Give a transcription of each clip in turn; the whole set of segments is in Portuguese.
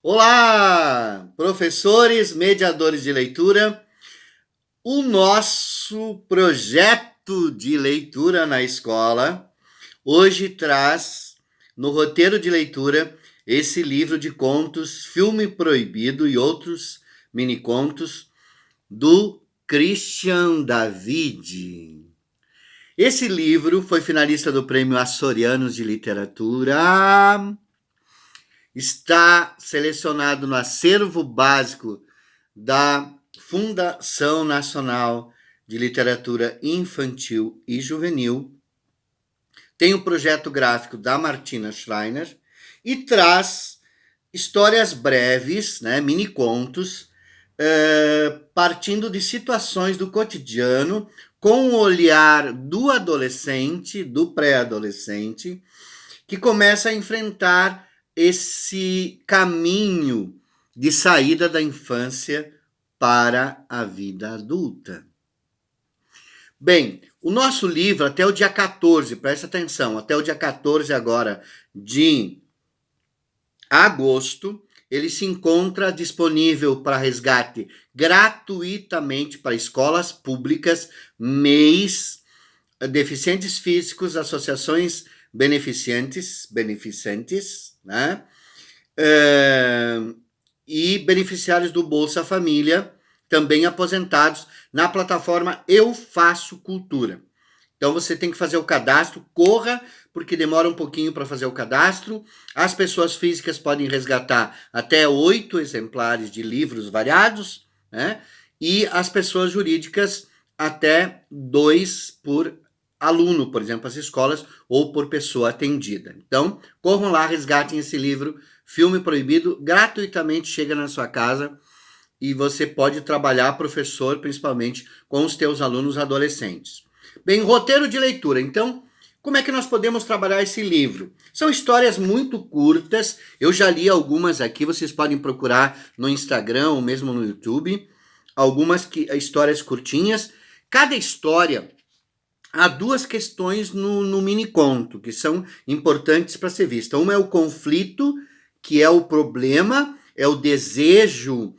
Olá, professores, mediadores de leitura. O nosso projeto de leitura na escola hoje traz no roteiro de leitura esse livro de contos Filme Proibido e outros minicontos do Christian David. Esse livro foi finalista do Prêmio Açorianos de Literatura. Está selecionado no acervo básico da Fundação Nacional de Literatura Infantil e Juvenil. Tem o projeto gráfico da Martina Schreiner e traz histórias breves, mini contos, partindo de situações do cotidiano, com o olhar do adolescente, do pré-adolescente, que começa a enfrentar esse caminho de saída da infância para a vida adulta. Bem, o nosso livro até o dia 14, presta atenção, até o dia 14 agora de agosto, ele se encontra disponível para resgate gratuitamente para escolas públicas, MEIs, deficientes físicos, associações beneficentes, né? E beneficiários do Bolsa Família, também aposentados, na plataforma Eu Faço Cultura. Então você tem que fazer o cadastro, corra, porque demora um pouquinho para fazer o cadastro. As pessoas físicas podem resgatar até 8 exemplares de livros variados, né? E as pessoas jurídicas até 2 por aluno, por exemplo, as escolas, ou por pessoa atendida. Então, corram lá, resgatem esse livro, Filme Proibido, gratuitamente chega na sua casa e você pode trabalhar, professor, principalmente com os teus alunos adolescentes. Bem, roteiro de leitura. Então, como é que nós podemos trabalhar esse livro? São histórias muito curtas, eu já li algumas aqui, vocês podem procurar no Instagram ou mesmo no YouTube, algumas histórias curtinhas. Cada história, há duas questões no mini conto que são importantes para ser vista. Uma é o conflito, que é o problema, é o desejo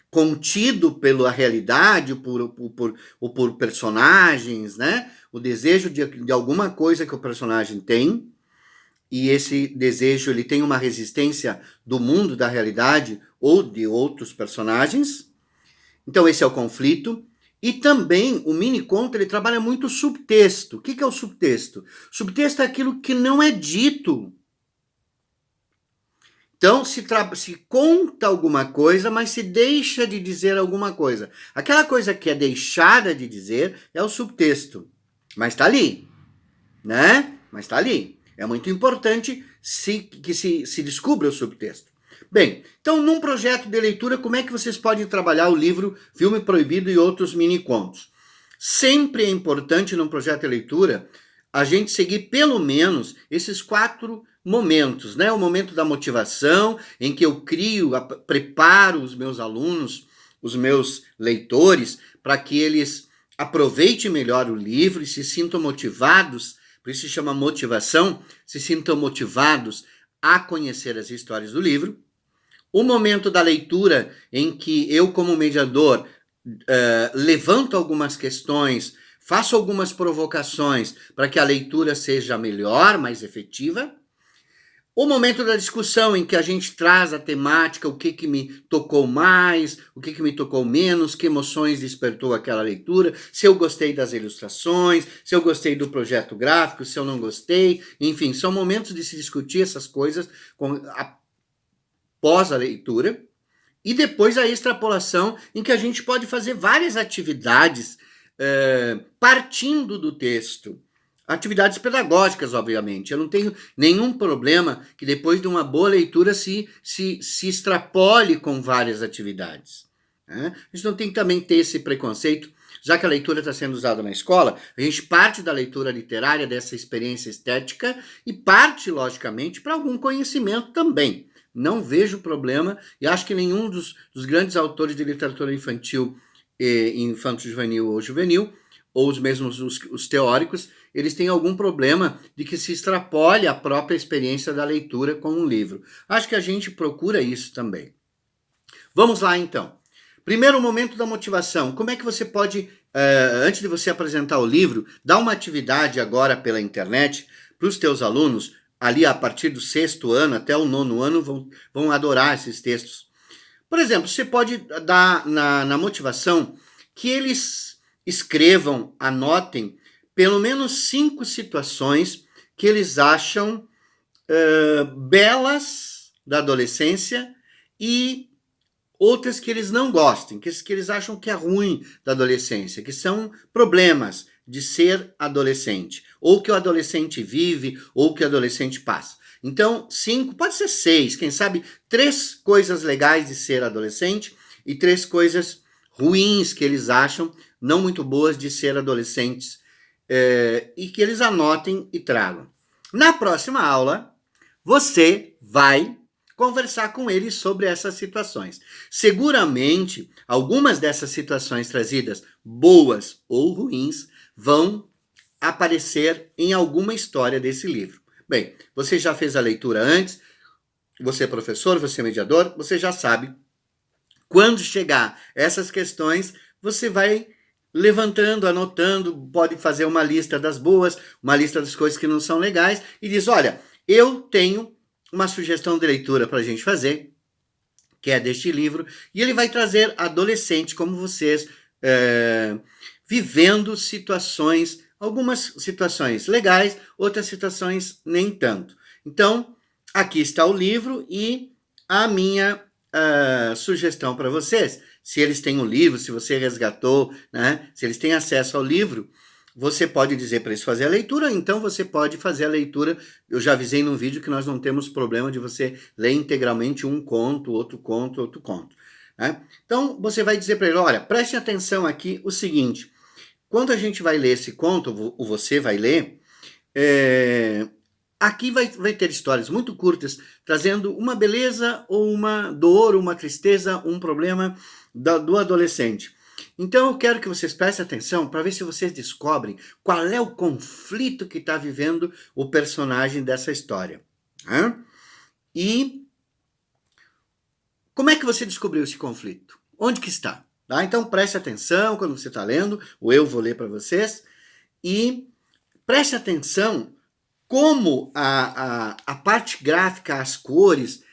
contido pela realidade, por personagens, né? O desejo de alguma coisa que o personagem tem, e esse desejo ele tem uma resistência do mundo, da realidade ou de outros personagens. Então esse é o conflito. E também o mini conto ele trabalha muito o subtexto. O que é o subtexto? Subtexto é aquilo que não é dito. Então se conta alguma coisa, mas se deixa de dizer alguma coisa. Aquela coisa que é deixada de dizer é o subtexto. Mas está ali, né? Mas está ali. É muito importante que se descubra o subtexto. Bem, então num projeto de leitura, como é que vocês podem trabalhar o livro Filme Proibido e outros mini contos? Sempre é importante num projeto de leitura a gente seguir pelo menos esses 4 momentos, né? O momento da motivação, em que eu preparo os meus alunos, os meus leitores, para que eles aproveitem melhor o livro e se sintam motivados, por isso se chama motivação, se sintam motivados a conhecer as histórias do livro. O momento da leitura, em que eu, como mediador, levanto algumas questões, faço algumas provocações para que a leitura seja melhor, mais efetiva. O momento da discussão, em que a gente traz a temática, o que me tocou mais, o que me tocou menos, que emoções despertou aquela leitura, se eu gostei das ilustrações, se eu gostei do projeto gráfico, se eu não gostei, enfim, são momentos de se discutir essas coisas após a leitura. E depois a extrapolação, em que a gente pode fazer várias atividades partindo do texto. Atividades pedagógicas, obviamente. Eu não tenho nenhum problema que depois de uma boa leitura se extrapole com várias atividades. Né? A gente não tem que também ter esse preconceito, já que a leitura está sendo usada na escola, a gente parte da leitura literária, dessa experiência estética, e parte, logicamente, para algum conhecimento também. Não vejo problema, e acho que nenhum dos grandes autores de literatura infantil, infanto-juvenil ou juvenil, ou os mesmos os teóricos, eles têm algum problema de que se extrapole a própria experiência da leitura com um livro. Acho que a gente procura isso também. Vamos lá, então. Primeiro momento da motivação. Como é que você pode, antes de você apresentar o livro, dar uma atividade agora pela internet para os teus alunos, ali a partir do 6º ano até o 9º ano, vão adorar esses textos. Por exemplo, você pode dar na motivação que eles escrevam, anotem, pelo menos 5 situações que eles acham belas da adolescência e outras que eles não gostem, que eles acham que é ruim da adolescência, que são problemas de ser adolescente, ou que o adolescente vive, ou que o adolescente passa. Então, 5, pode ser 6, quem sabe 3 coisas legais de ser adolescente e 3 coisas ruins que eles acham, não muito boas de ser adolescentes, e que eles anotem e tragam. Na próxima aula, você vai conversar com eles sobre essas situações. Seguramente, algumas dessas situações trazidas, boas ou ruins, vão aparecer em alguma história desse livro. Bem, você já fez a leitura antes, você é professor, você é mediador, você já sabe. Quando chegar essas questões, você vai levantando, anotando, pode fazer uma lista das boas, uma lista das coisas que não são legais e diz, olha, eu tenho uma sugestão de leitura para a gente fazer, que é deste livro, e ele vai trazer adolescentes como vocês, vivendo situações, algumas situações legais, outras situações nem tanto. Então, aqui está o livro e a minha sugestão para vocês. Se eles têm o livro, se você resgatou, né, se eles têm acesso ao livro, você pode dizer para eles fazer a leitura, então você pode fazer a leitura. Eu já avisei num vídeo que nós não temos problema de você ler integralmente um conto, outro conto, outro conto. Né? Então, você vai dizer para ele, olha, preste atenção aqui o seguinte, quando a gente vai ler esse conto, ou você vai ler, aqui vai ter histórias muito curtas, trazendo uma beleza ou uma dor, uma tristeza, um problema do adolescente. Então eu quero que vocês prestem atenção para ver se vocês descobrem qual é o conflito que está vivendo o personagem dessa história. Né? E como é que você descobriu esse conflito? Onde que está? Tá? Então preste atenção quando você está lendo, ou eu vou ler para vocês, e preste atenção como a parte gráfica, as cores,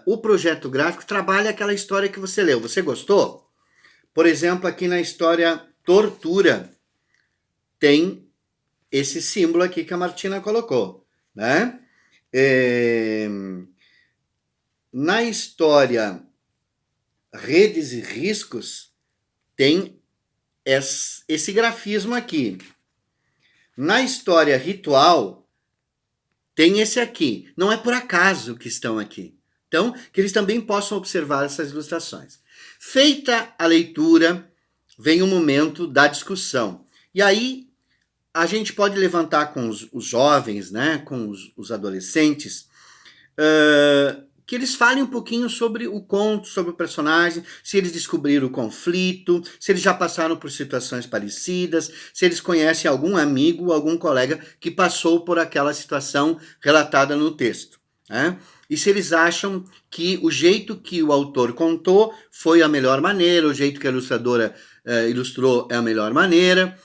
o projeto gráfico trabalha aquela história que você leu. Você gostou? Por exemplo, aqui na história Tortura, tem esse símbolo aqui que a Martina colocou. Né? Na história Redes e Riscos, tem esse grafismo aqui. Na história Ritual, tem esse aqui. Não é por acaso que estão aqui. Então, que eles também possam observar essas ilustrações. Feita a leitura, vem o momento da discussão. E aí, a gente pode levantar com os jovens, né, com os adolescentes, que eles falem um pouquinho sobre o conto, sobre o personagem, se eles descobriram o conflito, se eles já passaram por situações parecidas, se eles conhecem algum amigo, algum colega que passou por aquela situação relatada no texto. Né? E se eles acham que o jeito que o autor contou foi a melhor maneira, o jeito que a ilustradora ilustrou é a melhor maneira,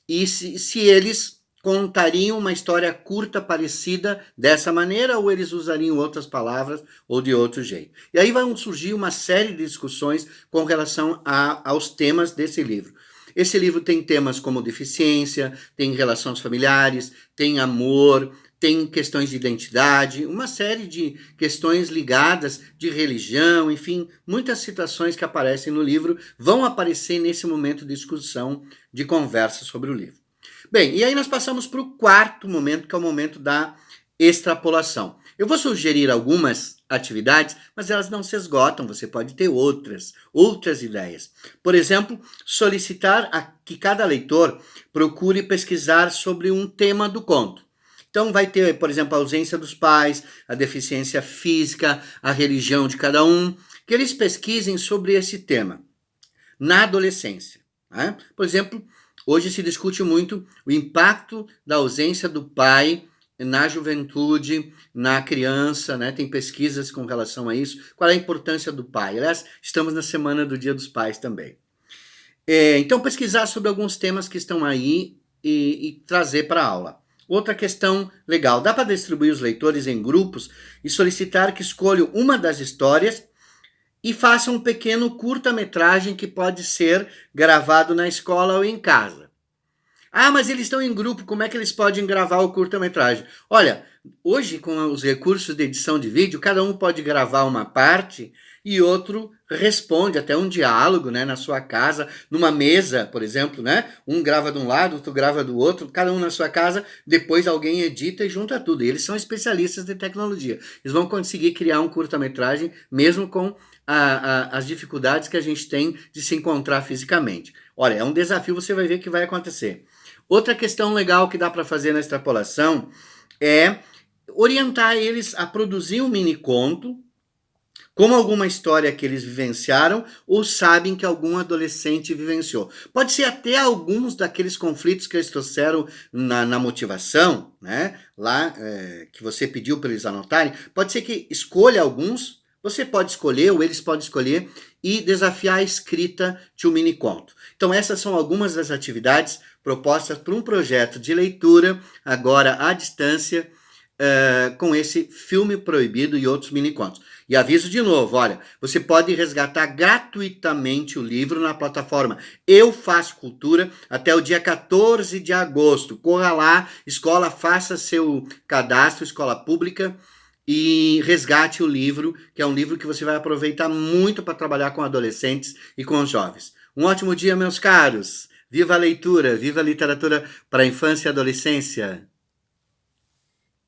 e se eles contariam uma história curta parecida dessa maneira, ou eles usariam outras palavras ou de outro jeito. E aí vão surgir uma série de discussões com relação aos temas desse livro. Esse livro tem temas como deficiência, tem relações familiares, tem amor, tem questões de identidade, uma série de questões ligadas de religião, enfim, muitas situações que aparecem no livro vão aparecer nesse momento de discussão, de conversa sobre o livro. Bem, e aí nós passamos para o 4º momento, que é o momento da extrapolação. Eu vou sugerir algumas atividades, mas elas não se esgotam, você pode ter outras ideias. Por exemplo, solicitar que cada leitor procure pesquisar sobre um tema do conto. Então vai ter, por exemplo, a ausência dos pais, a deficiência física, a religião de cada um, que eles pesquisem sobre esse tema na adolescência. Né? Por exemplo, Hoje se discute muito o impacto da ausência do pai na juventude, na criança, né? Tem pesquisas com relação a isso. Qual é a importância do pai? Aliás, estamos na semana do Dia dos Pais também. Então, pesquisar sobre alguns temas que estão aí e trazer para a aula. Outra questão legal, dá para distribuir os leitores em grupos e solicitar que escolham uma das histórias e façam um pequeno curta-metragem que pode ser gravado na escola ou em casa. Ah, mas eles estão em grupo, como é que eles podem gravar o curta-metragem? Olha, hoje com os recursos de edição de vídeo, cada um pode gravar uma parte e outro responde, até um diálogo, né, na sua casa, numa mesa, por exemplo, né? Um grava de um lado, outro grava do outro, cada um na sua casa, depois alguém edita e junta tudo. E eles são especialistas de tecnologia. Eles vão conseguir criar um curta-metragem mesmo com as dificuldades que a gente tem de se encontrar fisicamente. Olha, é um desafio, você vai ver que vai acontecer. Outra questão legal que dá para fazer na extrapolação é orientar eles a produzir um mini conto, como alguma história que eles vivenciaram ou sabem que algum adolescente vivenciou. Pode ser até alguns daqueles conflitos que eles trouxeram na motivação, né? Lá que você pediu para eles anotarem. Pode ser que escolha alguns, você pode escolher ou eles podem escolher e desafiar a escrita de um mini conto. Então essas são algumas das atividades propostas para um projeto de leitura, agora à distância, com esse filme proibido e outros mini-contos. E aviso de novo, olha, você pode resgatar gratuitamente o livro na plataforma Eu Faço Cultura até o dia 14 de agosto. Corra lá, escola, faça seu cadastro, escola pública, e resgate o livro, que é um livro que você vai aproveitar muito para trabalhar com adolescentes e com os jovens. Um ótimo dia, meus caros! Viva a leitura, viva a literatura para a infância e adolescência!